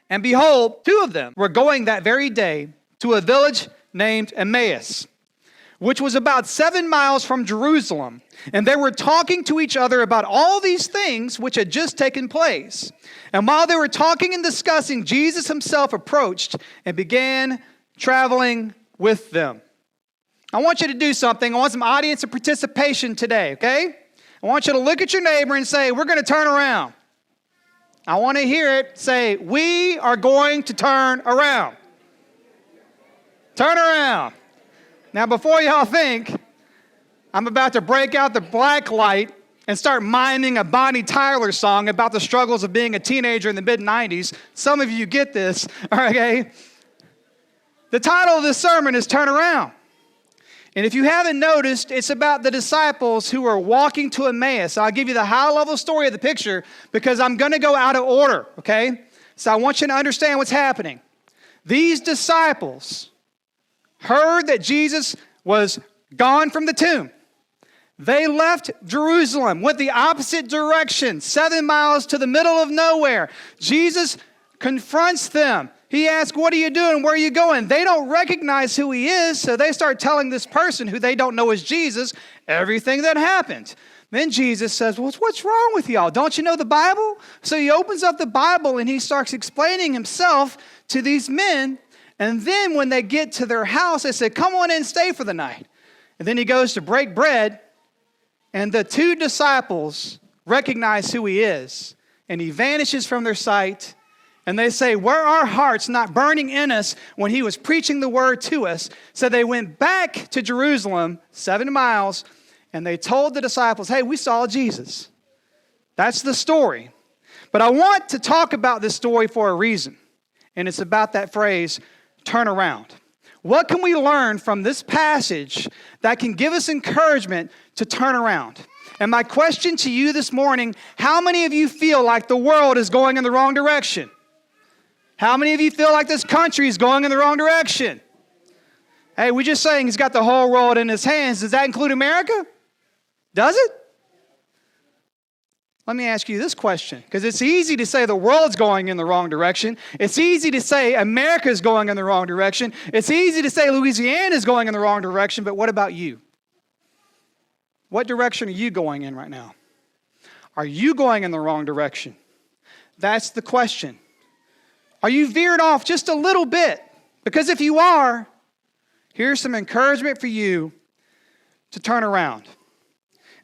And behold, two of them were going that very day to a village named Emmaus, which was about 7 miles from Jerusalem. And they were talking to each other about all these things which had just taken place. And while they were talking and discussing, Jesus himself approached and began traveling with them. I want you to do something. I want some audience and participation today, okay? I want you to look at your neighbor and say, we're going to turn around. I want to hear it say, we are going to turn around. Turn around. Now, before y'all think, I'm about to break out the black light and start miming a Bonnie Tyler song about the struggles of being a teenager in the mid-90s. Some of you get this, okay? The title of this sermon is Turn Around. And if you haven't noticed, it's about the disciples who are walking to Emmaus. I'll give you the high-level story of the picture because I'm going to go out of order, okay? So I want you to understand what's happening. These disciples heard that Jesus was gone from the tomb. They left Jerusalem, went the opposite direction, 7 miles to the middle of nowhere. Jesus confronts them. He asks, what are you doing? Where are you going? They don't recognize who he is, so they start telling this person who they don't know is Jesus everything that happened. Then Jesus says, well, what's wrong with y'all? Don't you know the Bible? So he opens up the Bible and he starts explaining himself to these men. And then when they get to their house, they say, come on in and stay for the night. And then he goes to break bread, and the two disciples recognize who he is, and he vanishes from their sight. And they say, were our hearts not burning in us when he was preaching the word to us? So they went back to Jerusalem, 7 miles, and they told the disciples, hey, we saw Jesus. That's the story. But I want to talk about this story for a reason. And it's about that phrase, turn around. What can we learn from this passage that can give us encouragement to turn around? And my question to you this morning, how many of you feel like the world is going in the wrong direction? How many of you feel like this country is going in the wrong direction? Hey, we're just saying he's got the whole world in his hands. Does that include America? Does it? Let me ask you this question, because it's easy to say the world's going in the wrong direction. It's easy to say America's going in the wrong direction. It's easy to say Louisiana's going in the wrong direction, but what about you? What direction are you going in right now? Are you going in the wrong direction? That's the question. Are you veered off just a little bit? Because if you are, here's some encouragement for you to turn around.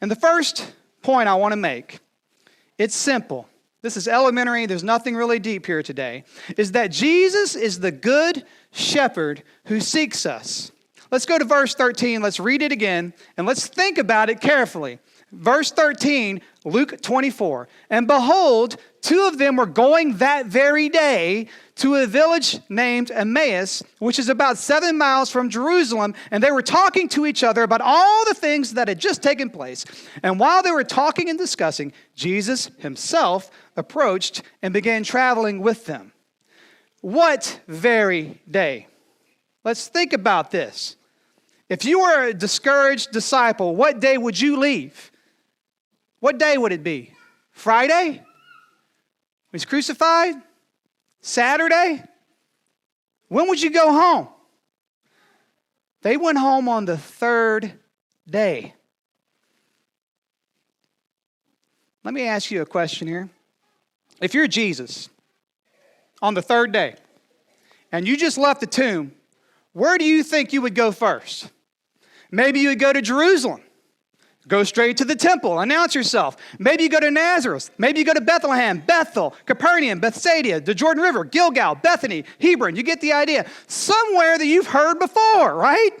And the first point I want to make, it's simple. This is elementary. There's nothing really deep here today. Is that Jesus is the good shepherd who seeks us. Let's go to verse 13. Let's read it again. And let's think about it carefully. Verse 13, Luke 24. And behold, two of them were going that very day to a village named Emmaus, which is about 7 miles from Jerusalem. And they were talking to each other about all the things that had just taken place. And while they were talking and discussing, Jesus himself approached and began traveling with them. What very day? Let's think about this. If you were a discouraged disciple, what day would you leave? What day would it be? Friday? He's crucified? Saturday? When would you go home? They went home on the third day. Let me ask you a question here. If you're Jesus on the third day and you just left the tomb, where do you think you would go first? Maybe you would go to Jerusalem. Go straight to the temple. Announce yourself. Maybe you go to Nazareth. Maybe you go to Bethlehem, Bethel, Capernaum, Bethsaida, the Jordan River, Gilgal, Bethany, Hebron. You get the idea. Somewhere that you've heard before, right?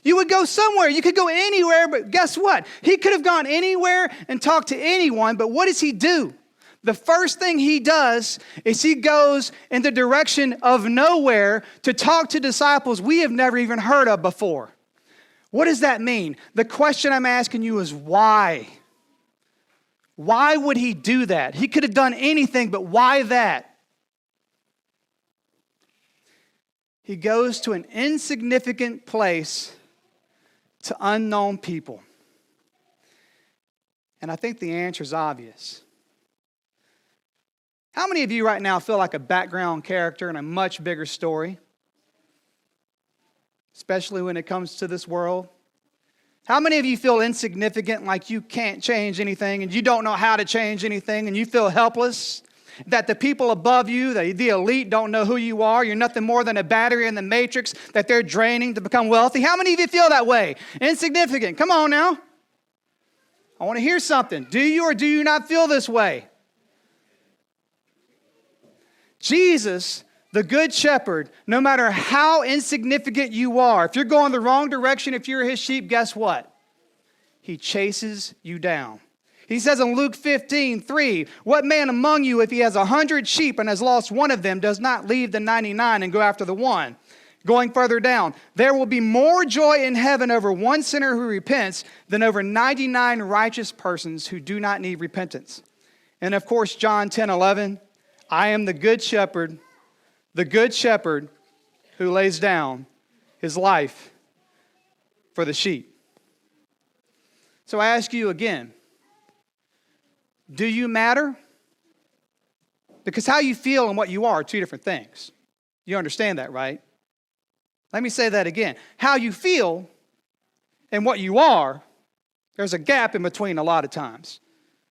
You would go somewhere. You could go anywhere, but guess what? He could have gone anywhere and talked to anyone, but what does he do? The first thing he does is he goes in the direction of nowhere to talk to disciples we have never even heard of before. What does that mean? The question I'm asking you is why? Why would he do that? He could have done anything, but why that? He goes to an insignificant place to unknown people. And I think the answer is obvious. How many of you right now feel like a background character in a much bigger story? Especially when it comes to this world. How many of you feel insignificant, like you can't change anything and you don't know how to change anything and you feel helpless? That the people above you, the elite, don't know who you are. You're nothing more than a battery in the matrix that they're draining to become wealthy. How many of you feel that way? Insignificant. Come on now. I want to hear something. Do you or do you not feel this way? Jesus, the Good Shepherd, no matter how insignificant you are, if you're going the wrong direction, if you're his sheep, guess what? He chases you down. He says in Luke 15:3, what man among you, if he has 100 sheep and has lost one of them, does not leave the 99 and go after the one? Going further down, there will be more joy in heaven over one sinner who repents than over 99 righteous persons who do not need repentance. And of course, John 10:11, I am the good shepherd who lays down his life for the sheep. So I ask you again, do you matter? Because how you feel and what you are two different things. You understand that, right? Let me say that again. How you feel and what you are, there's a gap in between a lot of times.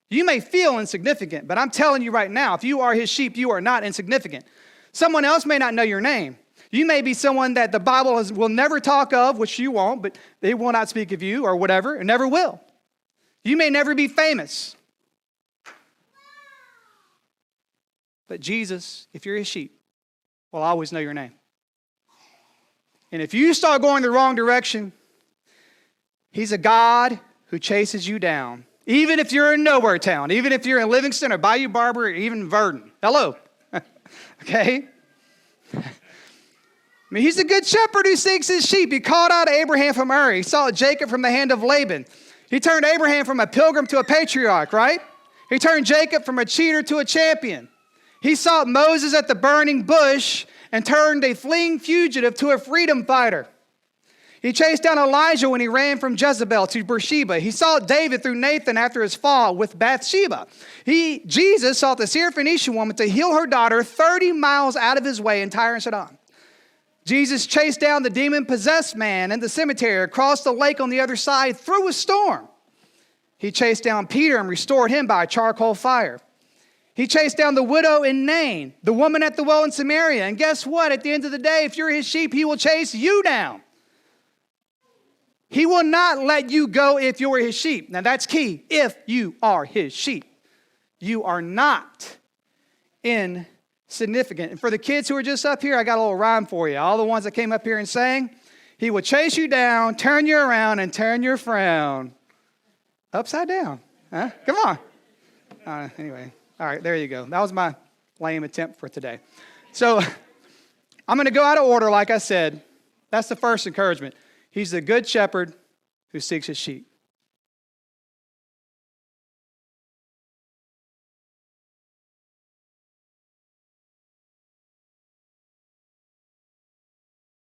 You may feel insignificant, but I'm telling you right now, if you are his sheep, you are not insignificant. Someone else may not know your name. You may be someone that the Bible will never talk of, which you won't, but they will not speak of you or whatever, and never will. You may never be famous. But Jesus, if you're his sheep, will always know your name. And if you start going the wrong direction, he's a God who chases you down. Even if you're in nowhere town, even if you're in Livingston or Bayou Barber or even Verdon. Hello. Okay? I mean, he's a good shepherd who seeks his sheep. He called out Abraham from Ur. He saw Jacob from the hand of Laban. He turned Abraham from a pilgrim to a patriarch, right? He turned Jacob from a cheater to a champion. He sought Moses at the burning bush and turned a fleeing fugitive to a freedom fighter. He chased down Elijah when he ran from Jezebel to Beersheba. He sought David through Nathan after his fall with Bathsheba. Jesus sought the Syrophoenician woman to heal her daughter 30 miles out of his way in Tyre and Sidon. Jesus chased down the demon-possessed man in the cemetery, across the lake on the other side through a storm. He chased down Peter and restored him by a charcoal fire. He chased down the widow in Nain, the woman at the well in Samaria. And guess what? At the end of the day, if you're his sheep, he will chase you down. He will not let you go if you're his sheep. Now that's key. If you are his sheep, you are not insignificant. And for the kids who are just up here, I got a little rhyme for you. All the ones that came up here and sang, he will chase you down, turn you around, and turn your frown upside down. Huh? Come on. Anyway. All right, there you go. That was my lame attempt for today. So I'm going to go out of order, like I said. That's the first encouragement. He's the good shepherd who seeks his sheep.